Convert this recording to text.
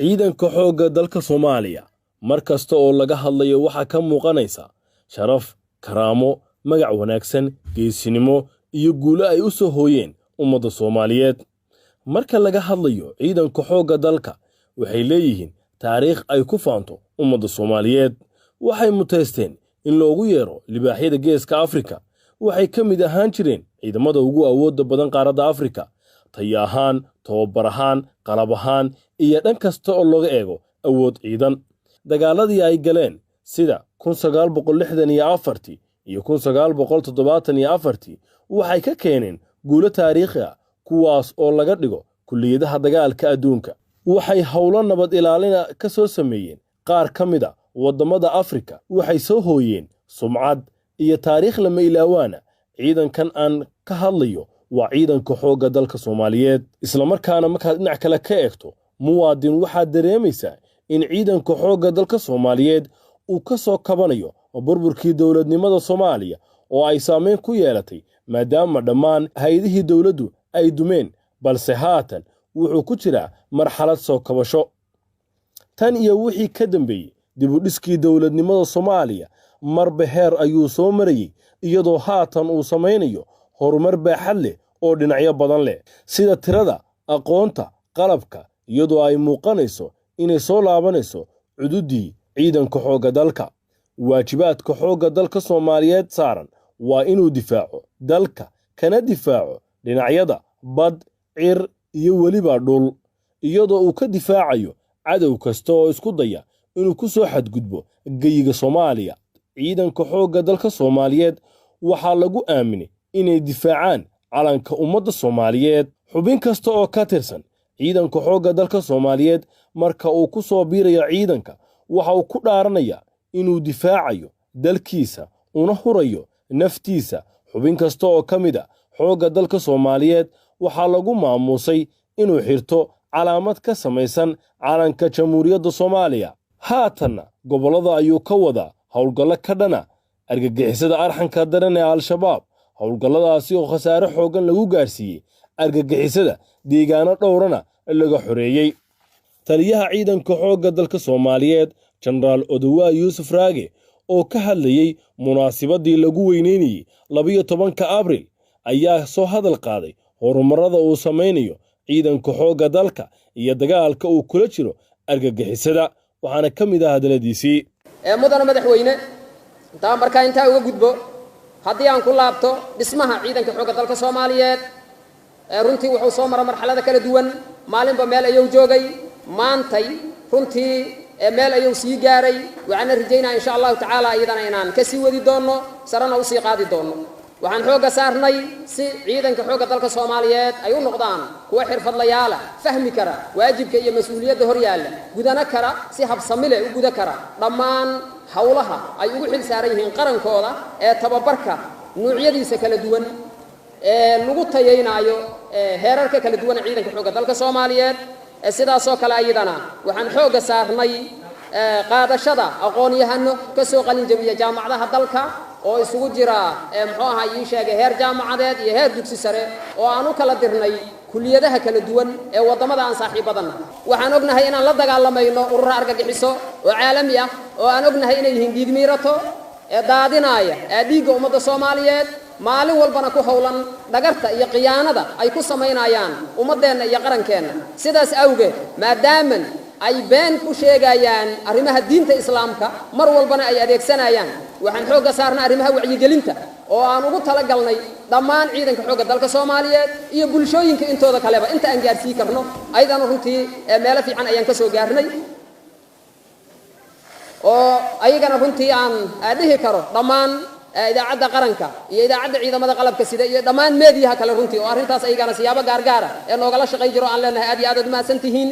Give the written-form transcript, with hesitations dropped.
ciidanka xoogga dalka Soomaaliya markasta oo laga hadlayo waxa ka muuqanaysa sharaf, karaamo, magac wanaagsan, geesinimo iyo guulo ay u soo hooyeen ummadda Soomaaliyeed. Marka laga hadlayo ciidanka xoogga dalka waxay leeyihiin taariikh ay ku faanto ummadda Soomaaliyeed. Waxay muteesteen in loogu yeero libaaxyada Geeska Afrika. Waxay ka mid ahaan jireen ciidamada ugu awoodda badan qaaradda Afrika, tayo ahaan, tababar ahaan, qalab ahaan iyo dhan kasta oo looga eego awood ciidan. Dagaaladii ay galeen sida 1964 iyo 1974 waxay ka keeneen guulo taariikhi ah kuwaas oo laga dhigo kulliyadaha dagaalka adduunka. Waxay howlo nabad ilaalina ka soo sameeyeen qaar ka mid ah wadamada Afrika. Waxay soo hooyeen sumcad iyo taariikh lama ilaawana. Ciidankan aan ka hadlayo waa ciidanka xoogga dalka Soomaaliyeed. Isla markaana markaad dhinac kale ka eegto muwaadin waxaad dareemaysaa in ciidanka xoogga dalka Soomaaliyeed uu ka soo kabanayo burburkii dowladnimada Soomaaliya oo ay saameyn ku yeelatay maadaama dhammaan hay'adihii dowladdu ay dumeen, balse haatan wuxuu ku jiraa marxalad soo kabasho. Tan iyo wixii ka dambeeyay dib u dhiskii dowladnimada Soomaaliya marba heer ayuu soo marayay iyadoo haatan uu sameynayo horumar baaxad leh oo dhinacyo badan leh sida tirada, aqoonta, qalabka, iyadoo ay muuqanayso inay soo laabanayso cududii ciidanka xoogga dalka. Waajibaadka xoogga dalka Soomaaliyeed saaran waa inuu difaaco dalka, kana difaaco dhinacyada bad, cir iyo weliba dhul, iyadoo uu ka difaacayo cadow kasta oo isku daya inuu ku soo xadgudbo geyiga Soomaaliya. Ciidanka xoogga dalka Soomaaliyeed waxaa lagu aaminay inay difaacaan calanka ummadda Soomaaliyeed. Xubin kasta oo ka tirsan ciidanka xoogga dalka Soomaaliyeed marka uu ku soo biirayo ciidanka waxa uu ku dhaaranayaa inuu difaacayo dalkiisa una hurayo naftiisa. Xubin kasta oo ka mid ah xoogga dalka Soomaaliyeed waxaa lagu maamuusay inuu xirto calaamad ka samaysan calanka Jamhuuriyadda Soomaaliya. Haatanna gobolada ayuu ka wadaa howlgallo ka dhana argagixisada arxanka daran ee Al-Shabaab. Howlgalladaasi oo khasaare xoogan lagu gaarsiiyey argagixisada deegaano dhowrana laga xoreeyay. Taliyaha ciidanka xoogga dalka Soomaaliyeed Generaal Odawa Yuusuf Raage oo ka hadlayay munaasabadii lagu weyneynayay 12 Abriil ayaa soo hadal qaaday horumarada uu sameynayo ciidanka xoogga dalka iyo dagaalka uu kula jiro argagixisada. waxaana ka mid ah hadaladiisii mudana madaxweyne inta uga gudbo haddii aan ku laabto dhismaha ciidanka xoogga dalka Soomaaliyeed runtii wuxuu soo maray marxalado kala duwan. maalinba meel ayuu joogay, maantay runtii meel ayuu sii gaaray. waxaan rajaynaa insha Allah taala iyadana inaan ka sii wadi doono, sarana u sii qaadi doono. waxaan xooga saarnay si ciidanka xoogga dalka Soomaaliyeed ay u noqdaan kuwa xirfadlayaal fahmi kara waajibka iyo mas'uuliyadda hor yaalla, gudana kara si habsami leh u guda kara dhammaan hawlaha ay ugu xil saaran yihiin qarankooda ee tababarka noocyadiisa kala duwan ee lagu tayeynayo heerarka kala duwan ee ciidanka xoogga dalka Soomaaliyeed. sidaas oo kale ayadana waxaan xooga saarnay qaadashada aqoon-yahano ka soo qalin jabiya jaamacadaha dalka oo isugu jira muxuu ahaa ii sheegay heer jaamacadeed iyo heer dugsi sare oo aan u kala dirnay kulliyadaha kala duwan ee wadamada aan saaxiibadana. waxaan ognahay inaan la dagaalamayno urur argagixiso oo caalami ah oo aan ognahay inay yihiin diidmiirato ee daadinaya dhiigga ummadda Soomaaliyeed, maalin walbana ku howlan dhagarta iyo qiyaanada ay ku sameynayaan ummadeena iyo qarankeena. sidaas awgeed maadaama ay been ku sheegayaan arrimaha diinta Islaamka mar walbana ay adeegsanayaan, waxaan xooga saarnaa arrimaha wacyigelinta oo aan ugu talagalnay dhammaan ciidanka xoogga dalka Soomaaliyeed iyo bulshooyinka intooda kaleba inta aan gaarsiin karno. ayadana runtii meel fiican ayaan ka soo gaarnay oo ayagana runtii aan dhihi karo dhammaan idaacadda qaranka iyo idaacadda ciidamada qalabka sida iyo dhammaan meediyaha kale runtii oo arrintaas ayagana siyaabo gaar gaar ah ee noogala shaqay jiro aan leenahay aad iyo aad u mahadsantihiin.